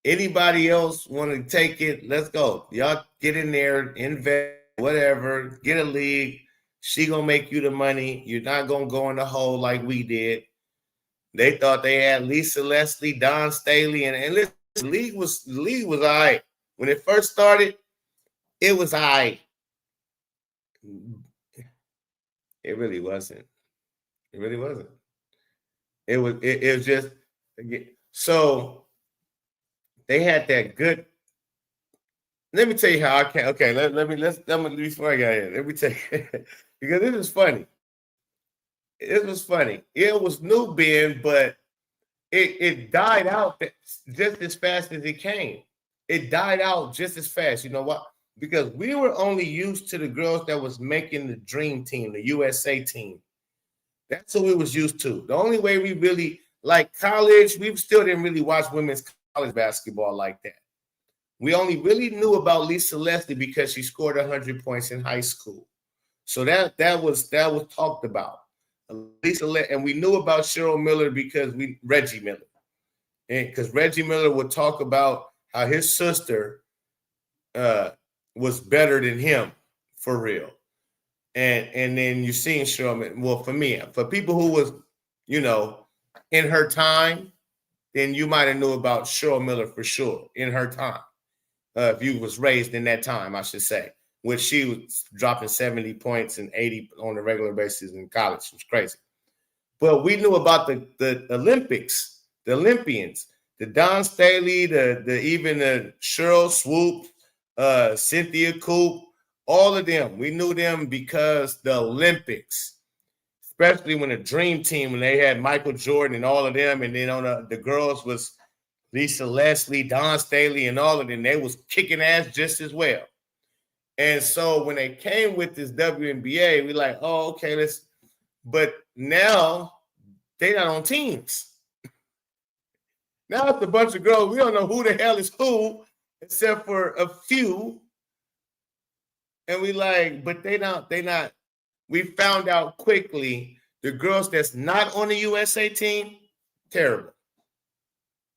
Anybody else want to take it? Let's go. Y'all get in there, invest, whatever, get a league. She going to make you the money. You're not going to go in the hole like we did. They thought they had Lisa Leslie, Don Staley, and listen, the league was all right. When it first started, it was all right. It really wasn't. It really wasn't. It was just so they had that good. Let me tell you how I can. Okay, let me before I got here. Let me tell you because this is funny. It was funny. It was new Ben, but it died out just as fast as it came. It died out just as fast. You know what? Because we were only used to the girls that was making the dream team, the USA team. That's what we was used to. The only way we really like college, we still didn't really watch women's college basketball like that. We only really knew about Lisa Leslie because she scored 100 points in high school. So that was talked about. And we knew about Cheryl Miller because Reggie Miller. And because Reggie Miller would talk about how his sister was better than him for real. And then you're seeing Cheryl, well, for me, for people who was, in her time, then you might have knew about Cheryl Miller for sure in her time. If you was raised in that time, I should say, which she was dropping 70 points and 80 on a regular basis in college. It was crazy. But we knew about the Olympics, the Olympians, the Don Staley, even the Cheryl Swoop, Cynthia Coop, all of them. We knew them because the Olympics, especially when the Dream Team, when they had Michael Jordan and all of them, and then on the girls was Lisa Leslie, Don Staley, and all of them. They was kicking ass just as well. And so when they came with this WNBA, we like, oh, okay, but now they not on teams. Now it's a bunch of girls. We don't know who the hell is who, except for a few. And we like, but they not. We found out quickly the girls that's not on the USA team, terrible.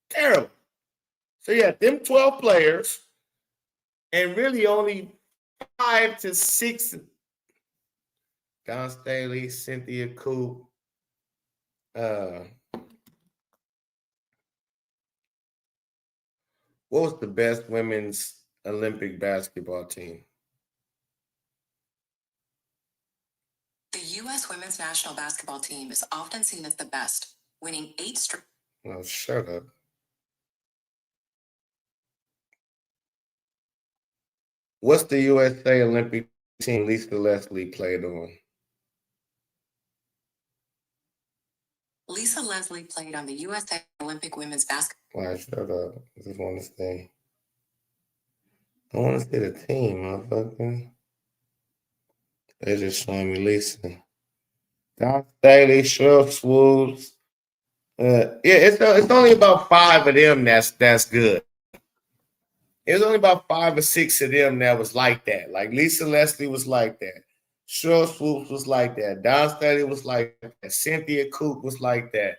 Terrible. So yeah, them 12 players, and really only 5 to 6. Don Staley, Cynthia Coop, what was the best women's Olympic basketball team? The U.S. women's national basketball team is often seen as the best, winning 8 straight. Oh, shut up. What's the USA Olympic team Lisa Leslie played on? Lisa Leslie played on the USA Olympic women's basketball. Why, shut up. I just want to say. I want to see the team, motherfucker. They're just showing me Lisa. Don Staley, Cheryl Swoops. It's only about 5 of them that's good. It was only about 5 or 6 of them that was like that. Like Lisa Leslie was like that. Cheryl Swoops was like that. Don Staley was like that. Cynthia Coop was like that.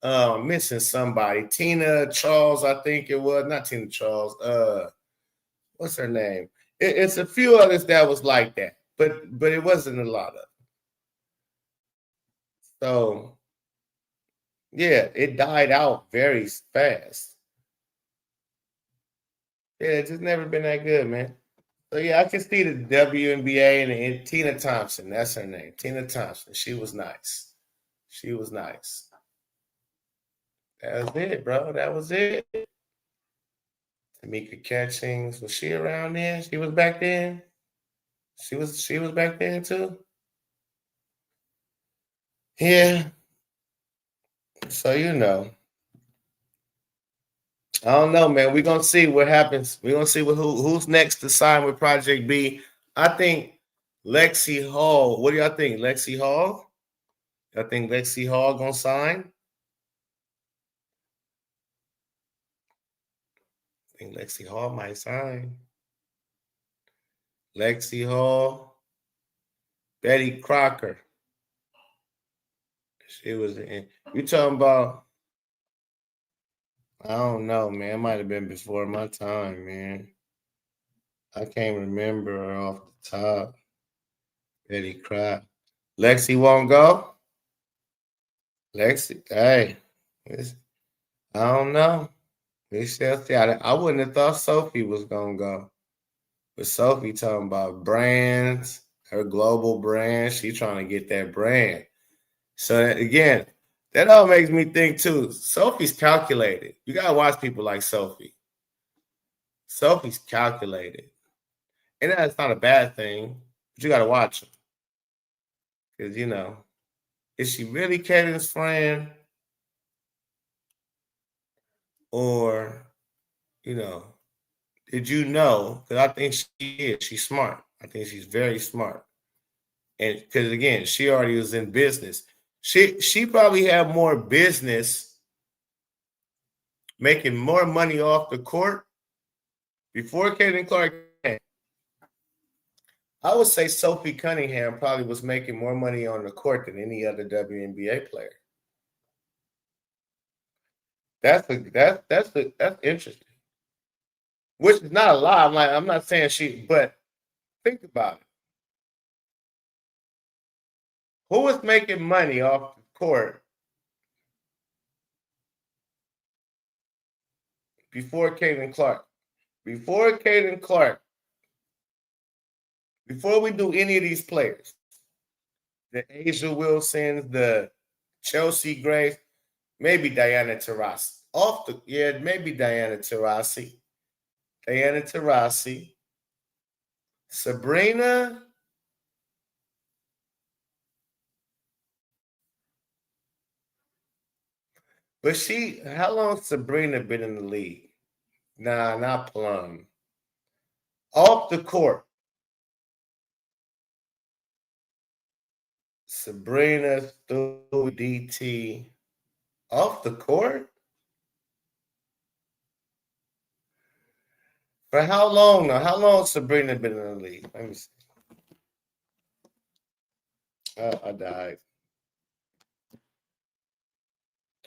Missing somebody. Tina Charles, I think it was. Not Tina Charles. What's her name? It's a few others that was like that, but it wasn't a lot of. So yeah, it died out very fast. Yeah, it's just never been that good, man. So yeah, I can see the WNBA and Tina Thompson. That's her name, Tina Thompson. She was nice. She was nice. That was it, bro. That was it. Tamika Catchings, was she around then? She was back then. She was back then too. Yeah. So I don't know, man. We're gonna see what happens. We're gonna see who's next to sign with Project B. I think Lexi Hall. What do y'all think? Lexi Hall? I think Lexi Hall gonna sign. I think Lexi Hall might sign. Lexi Hall, Betty Crocker. She was in. You talking about? I don't know, man. It might have been before my time, man. I can't remember her off the top. Betty Crocker. Lexi won't go. Lexi, hey, I don't know. We shall see. I wouldn't have thought Sophie was gonna go, but Sophie talking about brands, her global brand. She trying to get that brand. So again, that all makes me think too. Sophie's calculated. You gotta watch people like Sophie. Sophie's calculated, and that's not a bad thing. But you gotta watch her because is she really Caden's friend, or you know? Did you know? Because I think she is. She's smart. I think she's very smart. And because again, she already was in business. She probably had more business, making more money off the court before Caitlin Clark came. I would say Sophie Cunningham probably was making more money on the court than any other WNBA player. That's interesting. Which is not a lie. I'm not saying she, but think about it. Who was making money off the court before Caitlin Clark? Before Caitlin Clark, before we do any of these players, the Asia Wilsons, the Chelsea Grace, maybe Diana Taurasi. Maybe Diana Taurasi. Diana Taurasi. Sabrina. But how long Sabrina been in the league? Nah, not Plum. Off the court. Sabrina through DT. Off the court? For how long now? How long Sabrina been in the league? Let me see. Oh, I died.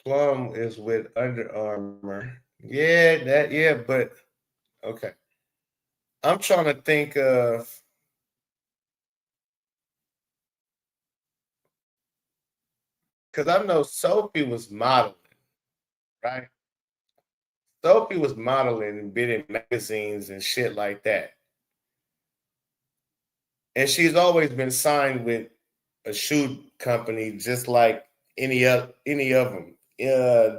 Plum is with Under Armour. Yeah, but okay. I'm trying to think of because I know Sophie was modeling, right? Sophie was modeling and been in magazines and shit like that. And she's always been signed with a shoe company, just like any of them.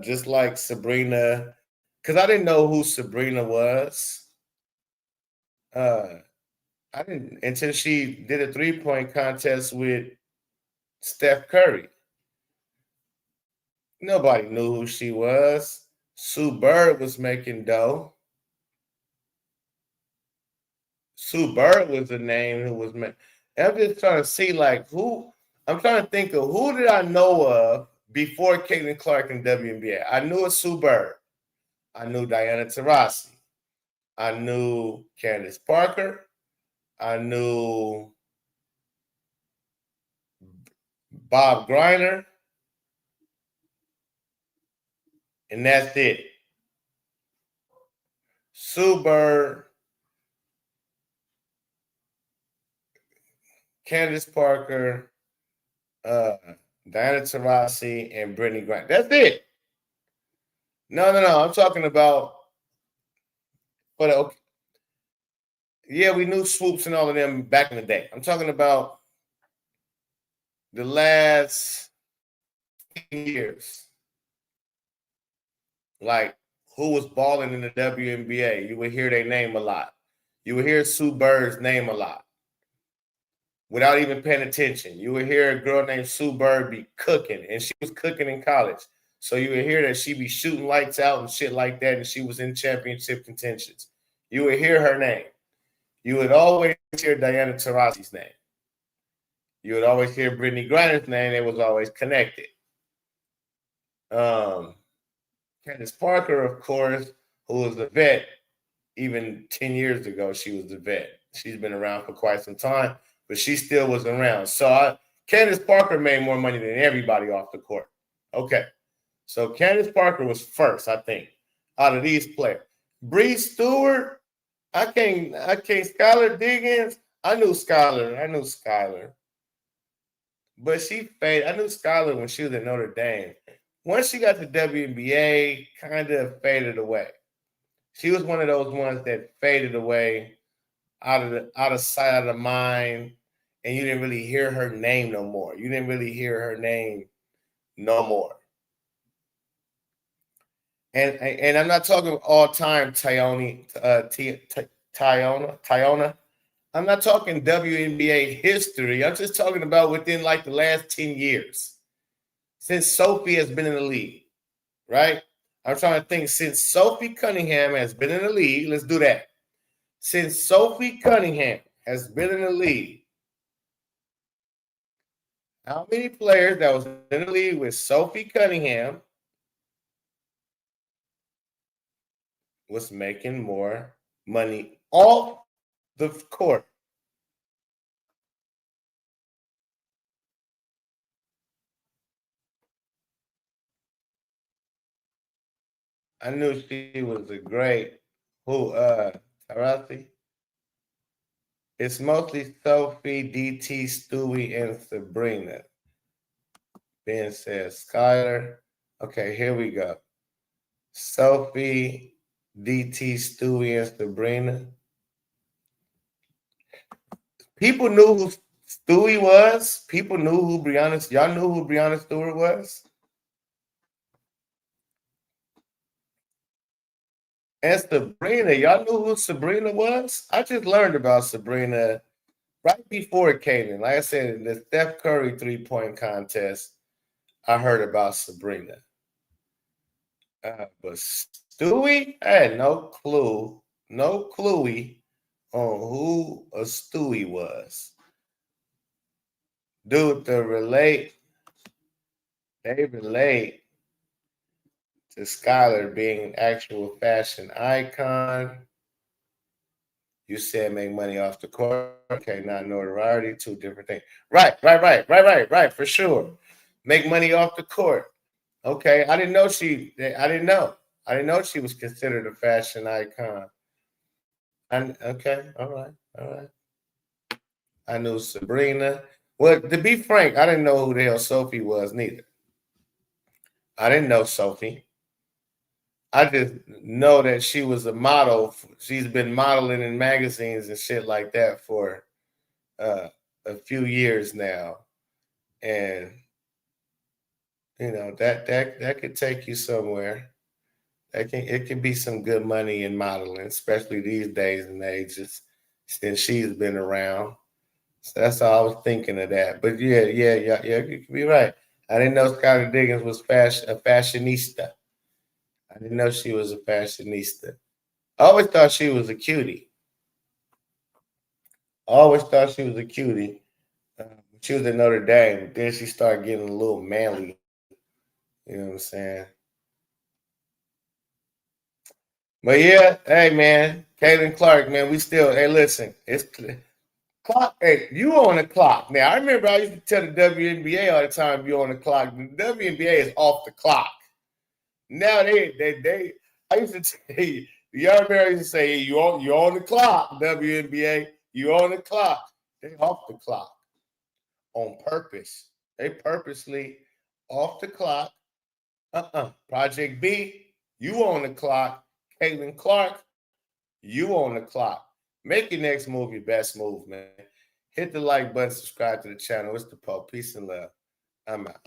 Just like Sabrina, because I didn't know who Sabrina was. I didn't until she did a 3-point contest with Steph Curry. Nobody knew who she was. Sue Bird was making dough. Sue Bird was the name who was making. I'm just trying to see who. I'm trying to think of who did I know of before Caitlin Clark in WNBA. I knew of Sue Bird. I knew Diana Taurasi. I knew Candace Parker. I knew Bob Griner. And that's it. Sue Bird, Candace Parker, Diana Taurasi, and Brittany Grant. That's it. No. I'm talking about okay. Yeah, we knew Swoops and all of them back in the day. I'm talking about the last years. Like who was balling in the WNBA. You would hear their name a lot. You would hear Sue Bird's name a lot without even paying attention. You would hear a girl named Sue Bird be cooking, and she was cooking in college. So you would hear that she be shooting lights out and shit like that, and she was in championship contentions. You would hear her name. You would always hear Diana Taurasi's name. You would always hear Brittany Griner's name. It was always connected. Candace Parker, of course, who was a vet, even 10 years ago, she was a vet. She's been around for quite some time, but she still was around. So Candace Parker made more money than everybody off the court. Okay. So Candace Parker was first, I think, out of these players. Bree Stewart, I can't. Skylar Diggins, I knew Skylar. But she faded. I knew Skylar when she was at Notre Dame. Once she got to WNBA, kind of faded away. She was one of those ones that faded away out of sight, out of mind, and you didn't really hear her name no more. And I'm not talking all time Tiona. I'm not talking WNBA history. I'm just talking about within like the last 10 years. Since Sophie has been in the league, right? I'm trying to think since Sophie Cunningham has been in the league. Let's do that. Since Sophie Cunningham has been in the league, how many players that was in the league with Sophie Cunningham was making more money off the court? I knew she was a great Taurasi. It's mostly Sophie, DT, Stewie, and Sabrina. Ben says Skylar. Okay, here we go. Sophie, DT, Stewie, and Sabrina. People knew who Stewie was. People knew who y'all knew who Breonna Stewart was? And Sabrina, y'all knew who Sabrina was? I just learned about Sabrina right before it came in. Like I said, in the Steph Curry 3-point contest, I heard about Sabrina. But Stewie, I had no cluey on who a Stewie was. Dude, they relate to Skylar being an actual fashion icon. You said make money off the court. Okay, not notoriety, two different things. Right, for sure. Make money off the court. Okay, I didn't know she was considered a fashion icon. Okay, all right. I knew Sabrina. Well, to be frank, I didn't know who the hell Sophie was neither. I didn't know Sophie. I just know that she was a model. She's been modeling in magazines and shit like that for a few years now. And you know, that could take you somewhere. It can be some good money in modeling, especially these days and ages, since she's been around. So that's all I was thinking of that. But yeah, you could be right. I didn't know Skylar Diggins was a fashionista. I didn't know she was a fashionista. I always thought she was a cutie. She was at Notre Dame. Then she started getting a little manly. You know what I'm saying? But yeah, hey man, Caitlin Clark, man, we still, hey, listen, it's clock. Hey, you on the clock. Now, I remember I used to tell the WNBA all the time, you on the clock. The WNBA is off the clock. Now they I used to tell you, the young man used to say, you on the clock, WNBA, you on the clock. They off the clock on purpose. They purposely off the clock. Project B, you on the clock. Caitlin Clark, you on the clock. Make your next move your best move, man. Hit the like button, subscribe to the channel. It's the Pope. Peace and love. I'm out.